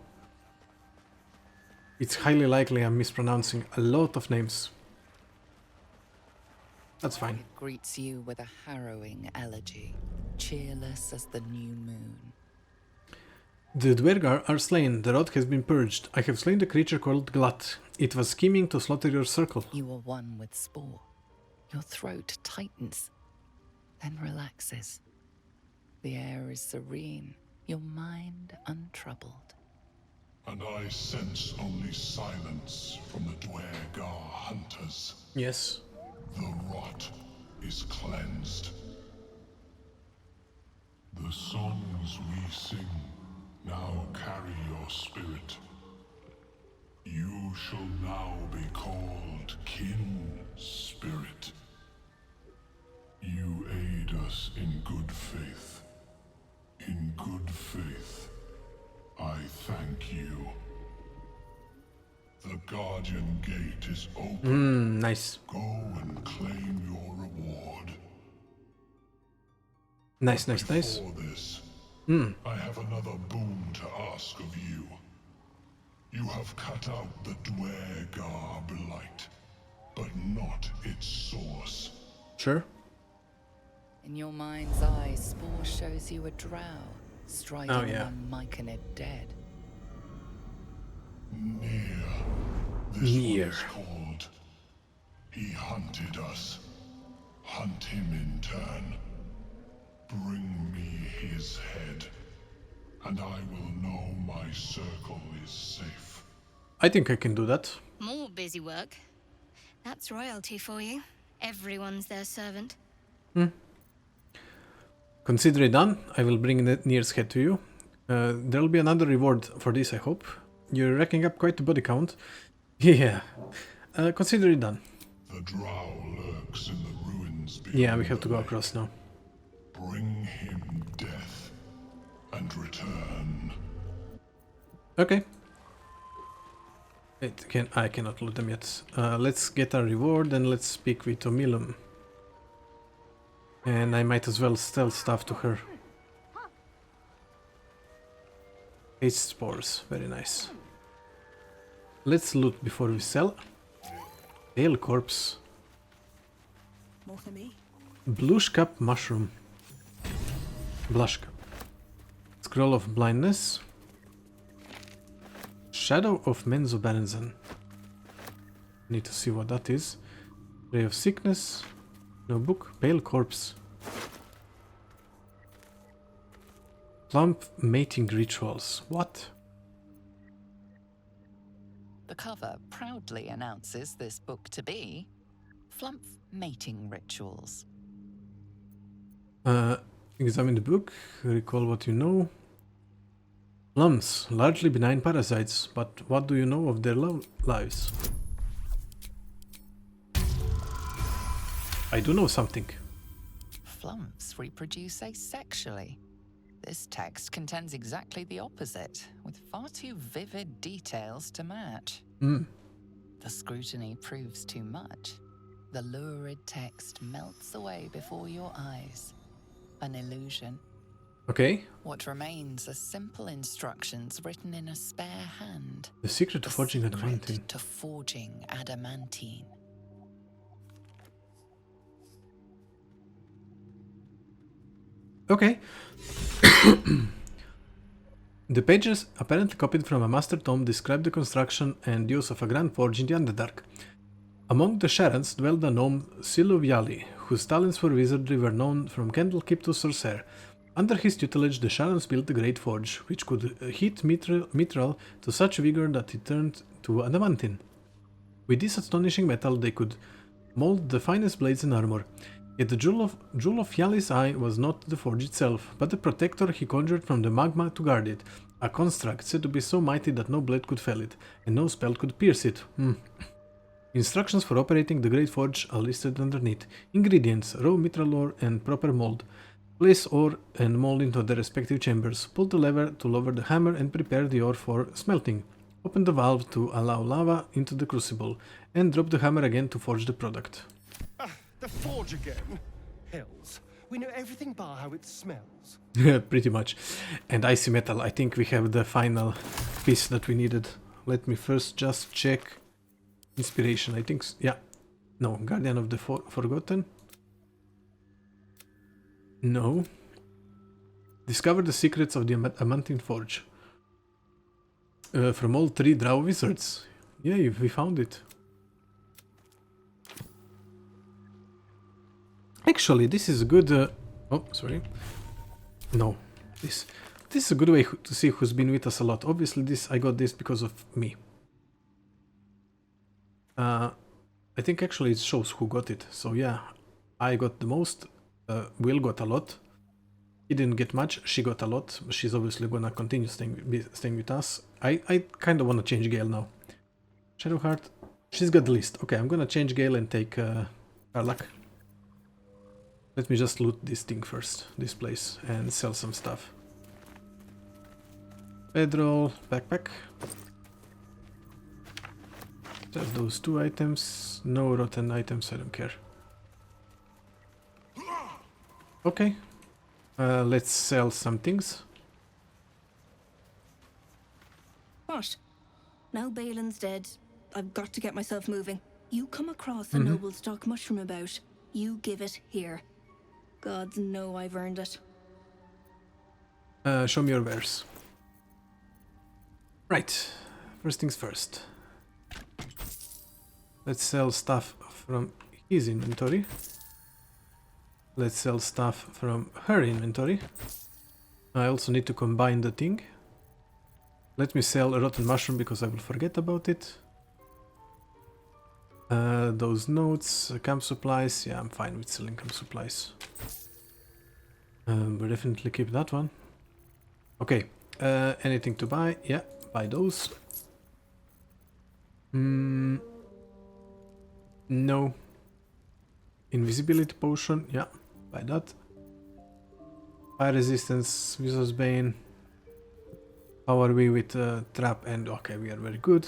It's highly likely I'm mispronouncing a lot of names. That's fine. It greets you with a harrowing elegy, cheerless as the new moon. The Dwergar are slain, the rot has been purged. I have slain the creature called Glut. It was scheming to slaughter your circle. You are one with Spore. Your throat tightens, then relaxes. The air is serene, your mind untroubled. And I sense only silence from the Dwergar hunters. Yes. The rot is cleansed. The songs we sing now carry your spirit. You shall now be called Kin Spirit. You aid us in good faith. In good faith, I thank you. The Guardian Gate is open. Nice. Go and claim your reward. Nice. Before this, I have another boon to ask of you. You have cut out the Dwergar blight, but not its source. Sure. In your mind's eye, Spore shows you a drow striding among Myconid dead. Near. This Near. one is called. He hunted us. Hunt him in turn. Bring me his head, and I will know my circle is safe. I think I can do that. More busy work. That's royalty for you. Everyone's their servant. Consider it done. I will bring the nearest head to you. There will be another reward for this, I hope. You're racking up quite a body count. Yeah. Consider it done. The drow lurks in the ruins beyond. Yeah, we have to the go lake. across now. Bring him death and return. Okay. I cannot loot them yet. Let's get our reward and let's speak with Omilum. And I might as well sell stuff to her. Haste spores, very nice. Let's loot before we sell. Pale corpse. More for me. Blush cup mushroom. Blush cup. Scroll of blindness. Shadow of Menzoberranzan. Need to see what that is. Ray of sickness. No book. Pale corpse. Plump mating rituals. What? The cover proudly announces this book to be Flump Mating Rituals. Examine the book. Recall what you know. Plums, largely benign parasites, but what do you know of their lives? I do know something. Flumps reproduce asexually. This text contends exactly the opposite, with far too vivid details to match. The scrutiny proves too much. The lurid text melts away before your eyes. An illusion. Okay. What remains are simple instructions written in a spare hand. The secret to forging adamantine. To forging adamantine. Okay. The pages, apparently copied from a master tome, describe the construction and use of a grand forge in the Underdark. Among the Sharans dwelled a gnome Siluviali, whose talents for wizardry were known from Candlekeep to Sorcerer. Under his tutelage, the Sharans built a great forge, which could heat mithril to such vigor that it turned to adamantine. With this astonishing metal, they could mold the finest blades and armor. Yet the jewel of Yali's eye was not the forge itself, but the protector he conjured from the magma to guard it, a construct said to be so mighty that no blade could fell it, and no spell could pierce it. Instructions for operating the great forge are listed underneath. Ingredients: raw mithril ore and proper mold. Place ore and mold into their respective chambers. Pull the lever to lower the hammer and prepare the ore for smelting. Open the valve to allow lava into the crucible, and drop the hammer again to forge the product. The forge again? Hells. We know everything bar how it smells. Pretty much. And icy metal. I think we have the final piece that we needed. Let me first just check. Inspiration, I think. Yeah. No. Guardian of the Forgotten. No. Discover the secrets of the adamantine forge. From all 3 drow wizards. Yay, we found it. Actually, this is a good... oh, sorry. No. This is a good way to see who's been with us a lot. Obviously, I got this because of me. I think actually it shows who got it. So yeah, I got the most. Will got a lot. He didn't get much. She got a lot. She's obviously gonna continue staying with us. I kind of want to change Gale now. Shadowheart. She's got the list. Okay, I'm gonna change Gale and take Karlach. Let me just loot this thing first, this place, and sell some stuff. Bedroll, backpack. Just those 2 items. No rotten items, I don't care. Okay. Let's sell some things. What? Now Balin's dead. I've got to get myself moving. You come across a noble stock mushroom about. You give it here. Gods know I've earned it. Show me your wares. Right. First things first. Let's sell stuff from his inventory. Let's sell stuff from her inventory. I also need to combine the thing. Let me sell a rotten mushroom because I will forget about it. Those notes, camp supplies. Yeah, I'm fine with selling camp supplies. We'll definitely keep that one. Okay, anything to buy? Yeah, buy those. No. Invisibility potion, yeah, buy that. Fire resistance, Wizard's Bane. How are we with trap? And okay, we are very good.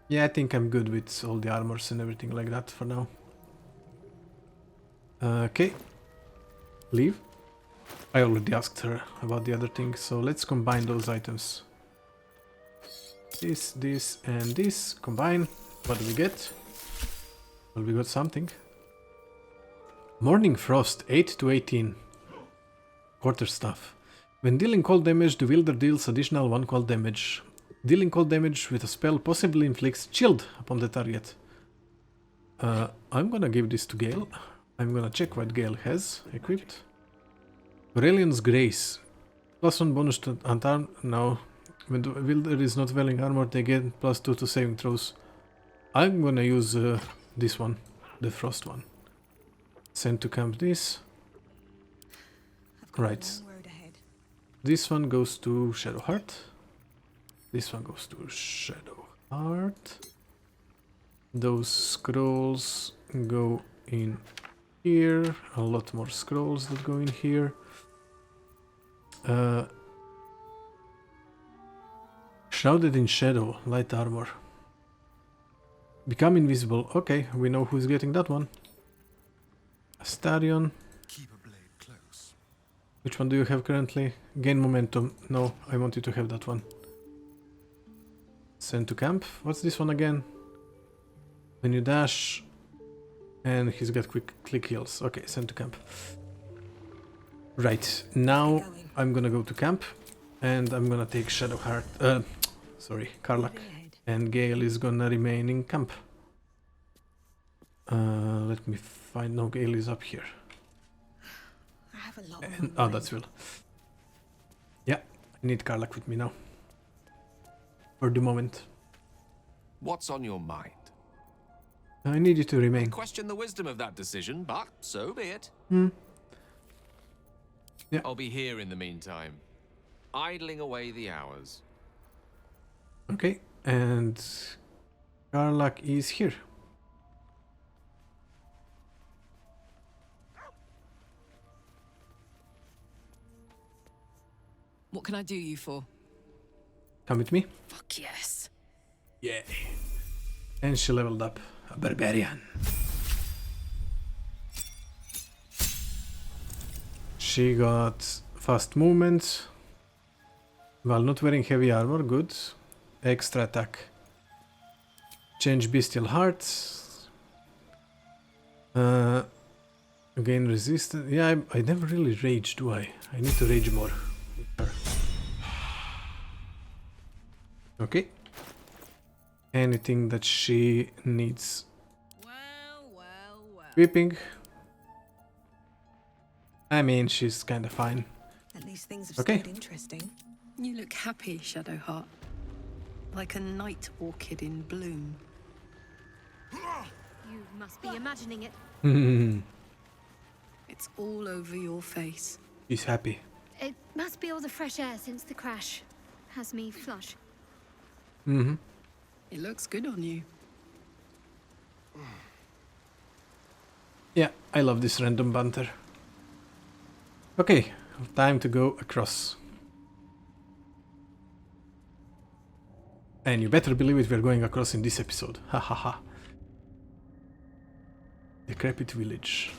Yeah, I think I'm good with all the armors and everything like that for now. Okay. Leave. I already asked her about the other thing, so let's combine those items. This, and this. Combine. What do we get? Well, we got something. Morning Frost, 8 to 18. Quarterstaff. When dealing cold damage, the wielder deals additional 1 cold damage. Dealing cold damage with a spell possibly inflicts chilled upon the target. I'm gonna give this to Gale. I'm gonna check what Gale has equipped. Aurelian's Grace. +1 bonus to unarmed. No. When the wielder is not wearing armor, they get +2 to saving throws. I'm gonna use this one, the frost one. Send to camp this. Right. This one goes to Shadowheart. This one goes to Shadowheart. Those scrolls go in here. A lot more scrolls that go in here. Shrouded in shadow, light armor. Become invisible. Okay, we know who's getting that one. Astarion. Keep a blade close. Which one do you have currently? Gain momentum. No, I want you to have that one. Send to camp. What's this one again? When you dash, and he's got quick click heals. Okay, send to camp. Right, now I'm gonna go to camp, and I'm gonna take Shadowheart. Karlach. And Gale is gonna remain in camp. Let me find. No, Gale is up here. I have a lot And, oh, that's Will. Yeah, I need Karlach with me now. For the moment. What's on your mind? I need you to remain. Question the wisdom of that decision, but so be it. Yeah. I'll be here in the meantime, idling away the hours. Okay, and Karlach is here. What can I do you for? Come with me. Fuck yes. Yeah. And she leveled up. A barbarian. She got fast movement. While not wearing heavy armor, good. Extra attack. Change bestial heart. Again resistance. Yeah, I never really rage, do I? I need to rage more with her. Okay. Anything that she needs. Whipping. I mean, she's kind of fine. At least things have Okay. stayed interesting. You look happy, Shadowheart. Like a night orchid in bloom. You must be imagining it. It's all over your face. She's happy. It must be all the fresh air since the crash. Has me flush. It looks good on you. Yeah, I love this random banter. Okay, time to go across. And you better believe it, we're going across in this episode. Ha ha ha. Decrepit village.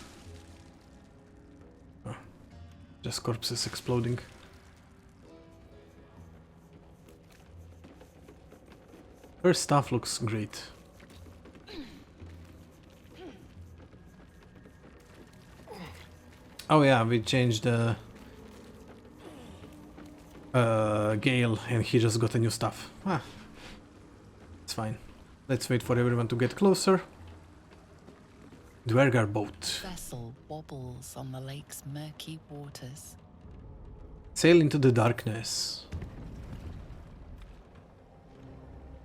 Oh, just corpses exploding. Her stuff looks great. Oh yeah, we changed the Gale and he just got a new stuff. Ah, it's fine. Let's wait for everyone to get closer. Dwergar boat. Vessel wobbles on the lake's murky waters. Sail into the darkness.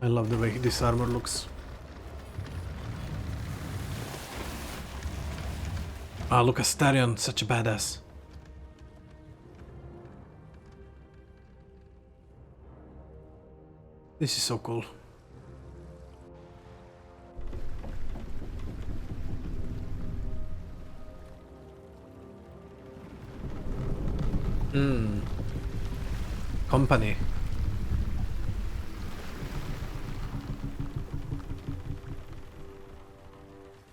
I love the way this armor looks. Ah, look, Astarion, such a badass. This is so cool. Company.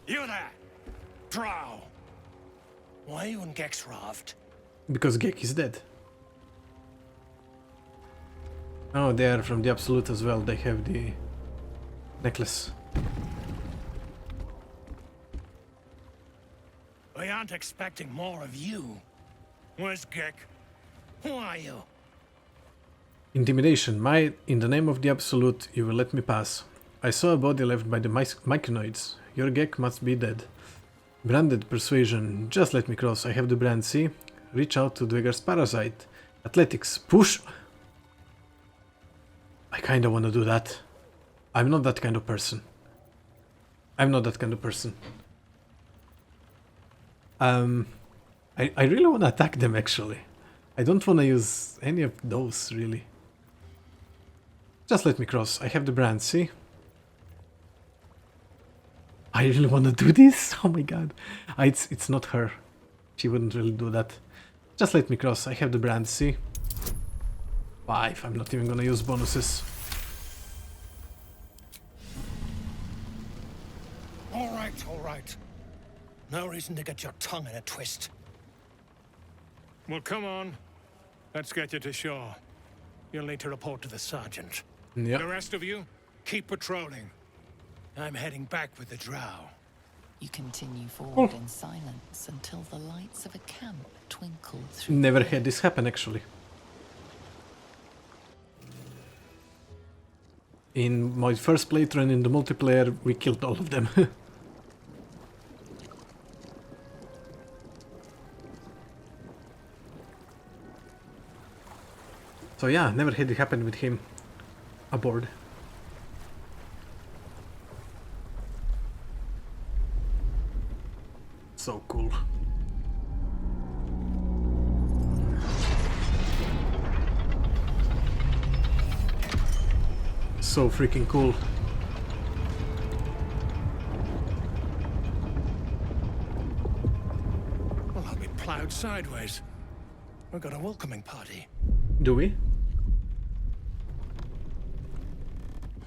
You there! Drow! Why are you on Gexraft? Because Gek is dead. Oh, they are from the Absolute as well. They have the necklace. I weren't expecting more of you. Where's Gek? Who are you? Intimidation. In the name of the Absolute, you will let me pass. I saw a body left by the Myconoids. Your Gek must be dead. Branded Persuasion. Just let me cross. I have the brand, see? Reach out to Dweger's parasite. Athletics. Push! I kinda wanna do that. I'm not that kind of person. I'm not that kind of person. I really wanna attack them, actually. I don't wanna use any of those, really. Just let me cross. I have the brand, see? I really wanna do this? Oh my god. It's not her. She wouldn't really do that. Just let me cross. I have the brand, see? 5. I'm not even gonna use bonuses. All right. No reason to get your tongue in a twist. Well, come on. Let's get you to shore. You'll need to report to the sergeant. Yep. The rest of you, keep patrolling. I'm heading back with the drow. You continue forward in silence until the lights of a camp twinkle through. Never had this happen, actually. In my first playthrough and in the multiplayer, we killed all of them. So yeah, never had it happen with him aboard. So cool. So freaking cool. Well, I'll be plowed sideways. We've got a welcoming party. Do we?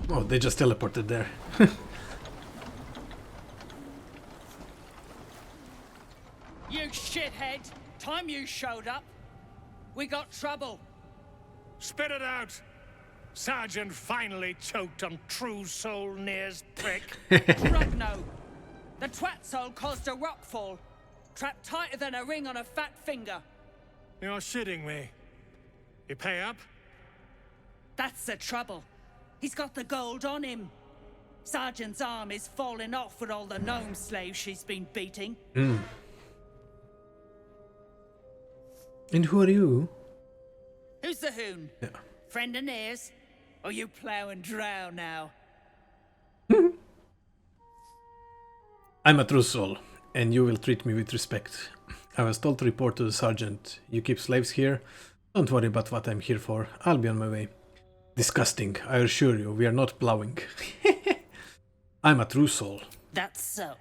Oh, they just teleported there. You shithead! Time you showed up, we got trouble. Spit it out! Sergeant finally choked on True Soul Near's prick. Drugno! The twat soul caused a rockfall, trapped tighter than a ring on a fat finger. You're shitting me. You pay up? That's the trouble. He's got the gold on him. Sergeant's arm is falling off with all the gnome slaves she's been beating. And who are you? Who's the hoon? Yeah. Friend of Near's? Or you plow and drow now? I'm a true soul, and you will treat me with respect. I was told to report to the sergeant. You keep slaves here? Don't worry about what I'm here for. I'll be on my way. Disgusting, I assure you, we are not plowing. I'm a true soul. That's so.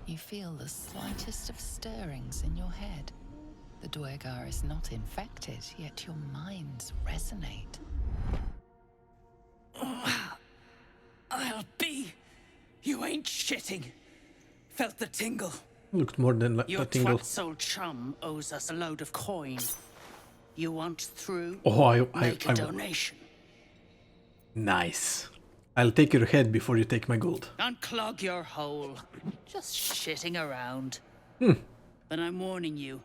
You feel the slightest of stirrings in your head. The Dwegar is not infected, yet your minds resonate. I'll be. You ain't shitting. Felt the tingle. Looked more than Your a tingle. twat soul chum owes us a load of coin. You want through? Oh, Make a donation. Nice. I'll take your head before you take my gold. Unclog your hole. Just shitting around. But I'm warning you.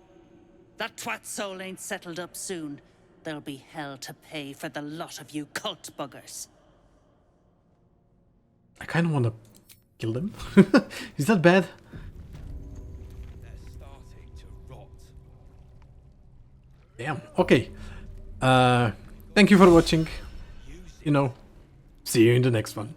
That twat soul ain't settled up soon. There'll be hell to pay for the lot of you cult buggers. I kind of want to kill them. Is that bad? They're starting to rot. Damn. Okay. Thank you for watching. You know, see you in the next one.